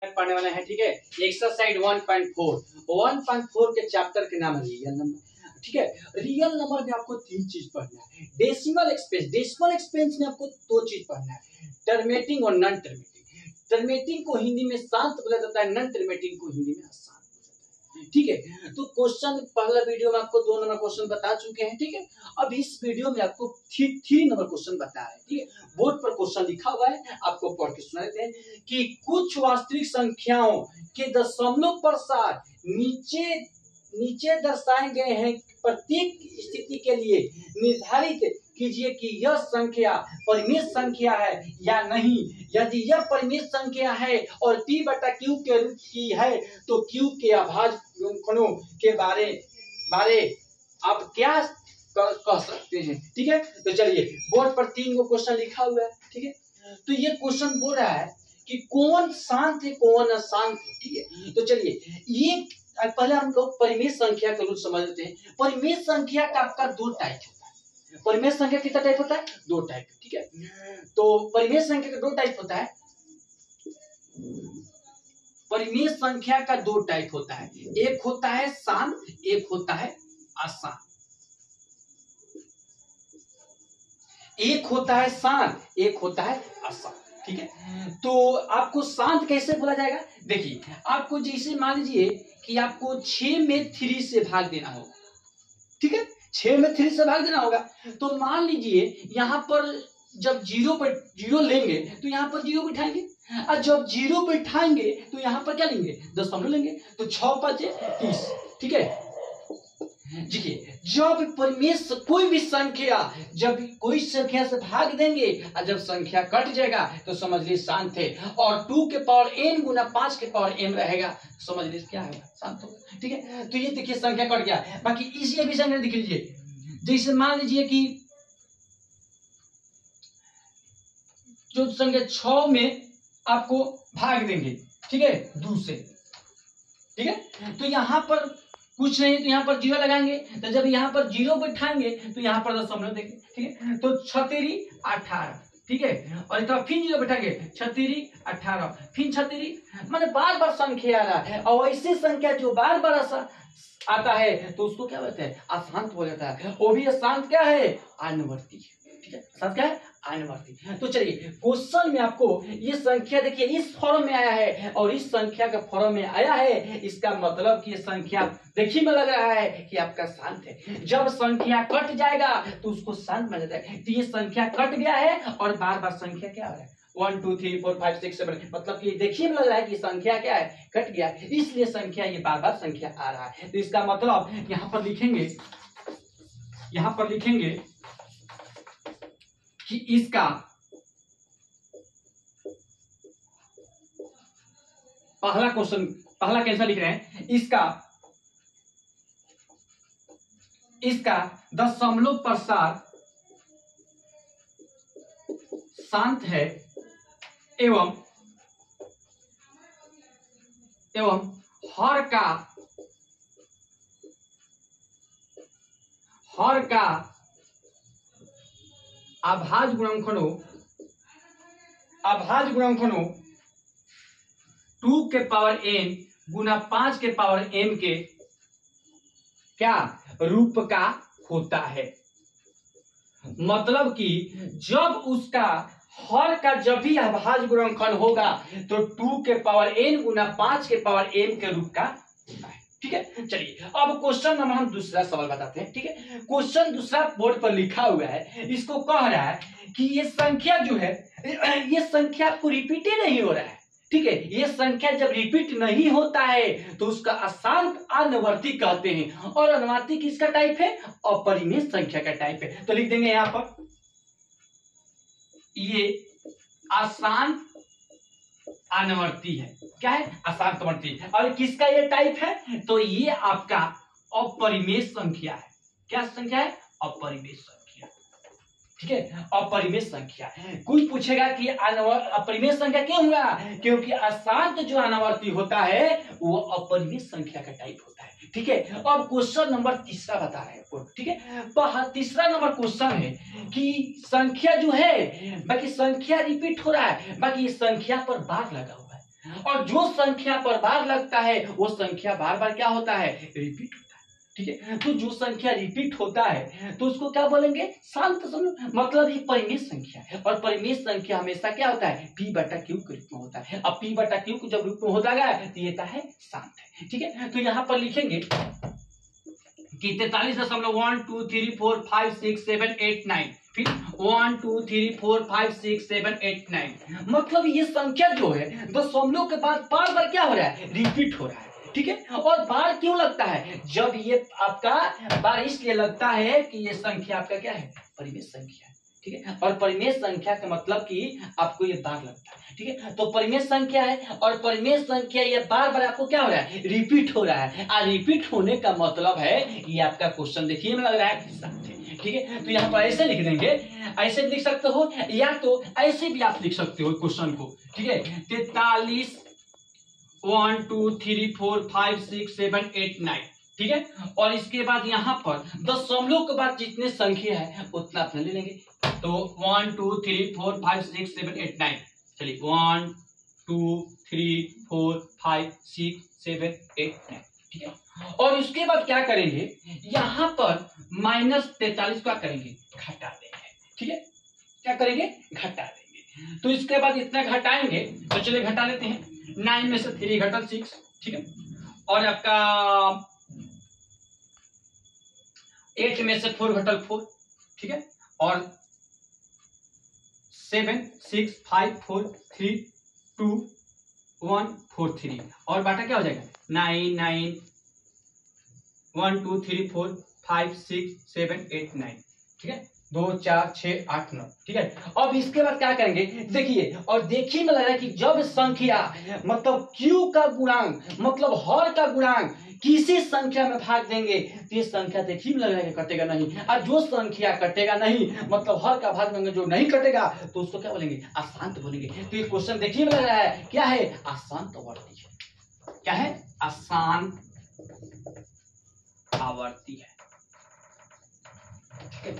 पढ़ने वाले हैं। ठीक है, एक्सरसाइज 1.4 के चैप्टर के नाम है रियल नंबर। ठीक है, रियल नंबर में आपको 3 चीज पढ़ना है। डेसिमल एक्सपेंस में आपको 2 चीज पढ़ना है, टर्मेटिंग और नॉन टर्मेटिंग। टर्मेटिंग को हिंदी में शांत बोला जाता है, नॉन टर्मेटिंग को हिंदी में अशांत। ठीक है, तो क्वेश्चन पहला वीडियो में आपको 2 नंबर क्वेश्चन बता चुके हैं। ठीक है, अब इस वीडियो में आपको 3 नंबर क्वेश्चन बता रहे हैं। ठीक है, बोर्ड पर क्वेश्चन लिखा हुआ है, आपको पढ़ के सुना देते हैं कि कुछ वास्तविक संख्याओं के दशमलव प्रसार नीचे नीचे दर्शाए गए हैं। प्रत्येक स्थिति के लिए निर्धारित कीजिए कि यह संख्या परिमेय संख्या है या नहीं। यदि यह परिमेय संख्या है और p बटा q के रूप की है तो q के अभाज्य गुणनखंडों के बारे आप क्या कह सकते हैं। ठीक है, तो चलिए बोर्ड पर 3 गो क्वेश्चन लिखा हुआ है। ठीक है, तो ये क्वेश्चन बोल रहा है कि कौन शांत है कौन अशांत है। ठीक है, तो चलिए ये पहले हम लोग परिमेय संख्या का रूल समझ लेते हैं। परिमेय संख्या का आपका 2 टाइप होता है। परिमेय संख्या कितना टाइप होता है? 2 टाइप। ठीक है, तो परिमेय संख्या का 2 टाइप होता है। परिमेय संख्या का 2 टाइप होता है, एक होता है शांत, एक होता है अशांत। एक होता है शांत, एक होता है अशांत। ठीक है, तो आपको शांत कैसे बोला जाएगा? देखिए, आपको जैसे मान लीजिए कि आपको 6 में 3 से भाग देना होगा। ठीक है, 6 में 3 से भाग देना होगा, तो मान लीजिए यहां पर जब 0 लेंगे तो यहां पर 0 बिठाएंगे, और जब 0 बिठाएंगे तो यहां पर क्या लेंगे? दशमलव लेंगे, तो 6 × 5 = 30। ठीक है, देखिए जब परिमेय कोई भी संख्या जब कोई संख्या से भाग देंगे और जब संख्या कट जाएगा तो समझ लीजिए शांत है, और 2 के पावर n गुना 5 के पावर m रहेगा, समझ लीजिए क्या है? शांत होगा। ठीक है, तो ये देखिए संख्या कट गया। बाकी इसी अभी संख्या देख लीजिए, जैसे मान लीजिए कि जो संख्या 6 में आपको भाग देंगे, ठीक है, 2 से। ठीक है, तो यहां पर कुछ नहीं, तो यहाँ पर 0 लगाएंगे, तो जब यहाँ पर 0 बैठाएंगे तो यहाँ पर दशमलव देंगे। ठीक है, तो 6×3 = 18। ठीक है, और इतना फिर 0 बैठाएंगे, 6×3 = 18, फिर 6×3 माने बार बार संख्या आ रहा है, और ऐसी संख्या जो बार बार आता है तो उसको क्या बोलते हैं? अशांत बोला जाता है। वो भी अशांत क्या है? अनुवर्ती। ठीक है, अशांत क्या है? अनुवर्ती। तो चलिए क्वेश्चन में आपको ये संख्या देखिए इस फॉर्म में आया है, और इस संख्या का फॉर्म में आया है, इसका मतलब कि ये संख्या देखिए में लग रहा है कि आपका शांत है। जब संख्या कट जाएगा तो उसको शांत माना जाता है। तो ये संख्या कट गया है और बार बार संख्या क्या हो रहा है? 1 2 3 4 5 6 7, मतलब कि देखिए में लग रहा है कि संख्या क्या है? कट गया, इसलिए संख्या ये बार बार संख्या आ रहा है। तो इसका मतलब यहां पर लिखेंगे कि इसका पहला क्वेश्चन, पहला कैसा लिख रहे हैं? इसका दशमलव प्रसार शांत है एवं हर का अभाज्य गुणनखंडों 2 के पावर n गुना 5 के पावर m के क्या रूप का होता है। मतलब कि जब उसका हर का जब भी अभाज्य गुणनखंड होगा तो 2 के पावर n गुना 5 के पावर m के रूप का होता है। ठीक है, चलिए अब क्वेश्चन नंबर हम दूसरा सवाल बताते हैं। ठीक है, क्वेश्चन दूसरा बोर्ड पर लिखा हुआ है, इसको कह रहा है कि ये संख्या जो है ये संख्या को रिपीट ही नहीं हो रहा है। ठीक है, ये संख्या जब रिपीट नहीं होता है तो उसका अशांत अनुवर्ती कहते हैं, और अनुवर्ती किसका टाइप है? अपरिमेय संख्या का टाइप है। तो लिख देंगे यहां पर ये अशांत अनुवर्ती है। क्या है? अशांत अनुवर्ती। और किसका ये टाइप है? तो ये आपका अपरिमेय संख्या है। क्या संख्या है? अपरिमेय संख्या। ठीक है, अपरिमेय संख्या। कोई पूछेगा कि अपरिमेय संख्या क्यों हुआ? क्योंकि अशांत जो अनुवर्ती होता है वो अपरिमेय संख्या का टाइप होता है। ठीक है, अब क्वेश्चन नंबर तीसरा बता रहे हैं। ठीक है, तीसरा नंबर क्वेश्चन है कि संख्या जो है बाकी संख्या रिपीट हो रहा है, बाकी संख्या पर बार लगा हुआ है। और जो संख्या पर बार लगता है वो संख्या बार बार क्या होता है, रिपीट होता है। ठीक है, तो जो संख्या रिपीट होता है तो उसको क्या बोलेंगे, शांत संख्या, मतलब ये परिमेय संख्या है। और परिमेय संख्या हमेशा क्या होता है, p बटा q के रूप में होता है। अब p बटा q को जब रूप में होता है तो ये क्या है, शांत है। ठीक है, तो यहाँ पर लिखेंगे कि 43.123456789, फिर 123456789, मतलब ये संख्या जो है दशमलव के बाद बार बार क्या हो रहा है, रिपीट हो रहा है। ठीक है, और बार क्यों लगता है, जब ये आपका बार इसलिए लगता है कि ये संख्या आपका क्या है, परिमेय संख्या है। ठीक है, और परिमेय संख्या का मतलब कि आपको ये बार लगता है। ठीक है, तो परिमेय संख्या है और परिमेय संख्या ये बार बार आपको क्या हो रहा है, रिपीट हो रहा है। और रिपीट होने का मतलब है ये आपका क्वेश्चन देखिए में लग रहा है। ठीक है, तो यहाँ पर ऐसे लिख देंगे, ऐसे भी लिख सकते हो या तो ऐसे भी आप लिख सकते हो क्वेश्चन को। ठीक है, 43 1 2 3 4 5 6 7 8 9। ठीक है, और इसके बाद यहाँ पर दशमलव के बाद जितने संख्या है उतना अपने ले लेंगे। तो 1 2 3 4 5 6 7 8 9, चलिए 1 2 3 4 5 6 7 8 9। ठीक है, और उसके बाद क्या करेंगे, यहाँ पर -43 का करेंगे, घटा देंगे। ठीक है, क्या करेंगे, घटा देंगे। तो इसके बाद इतना घटाएंगे, तो चलिए घटा लेते हैं। 9 में से 3 घटल 6। ठीक है, और आपका 8 में से 4 घटल 4। ठीक है, और 7 6 5 4 3 2 1 4 3, और बाटा क्या हो जाएगा, 9 9 1 2 3 4 5 6 7 8 9। ठीक है, 2 4 6 8 9। ठीक है, अब इसके बाद क्या करेंगे, देखिए, और देखिए में लग रहा है कि जब संख्या मतलब q का गुणांक मतलब हर का गुणांक किसी संख्या में भाग देंगे तो ये संख्या देखिए में लग रहा है कटेगा नहीं। और जो संख्या कटेगा नहीं मतलब हर का भाग देंगे, जो नहीं कटेगा तो उसको क्या बोलेंगे, अशांत बोलेंगे। तो ये क्वेश्चन देखिए में लग रहा है क्या है, अशांत आवर्ती है। क्या है, अशांत आवर्ती है। ठीक है,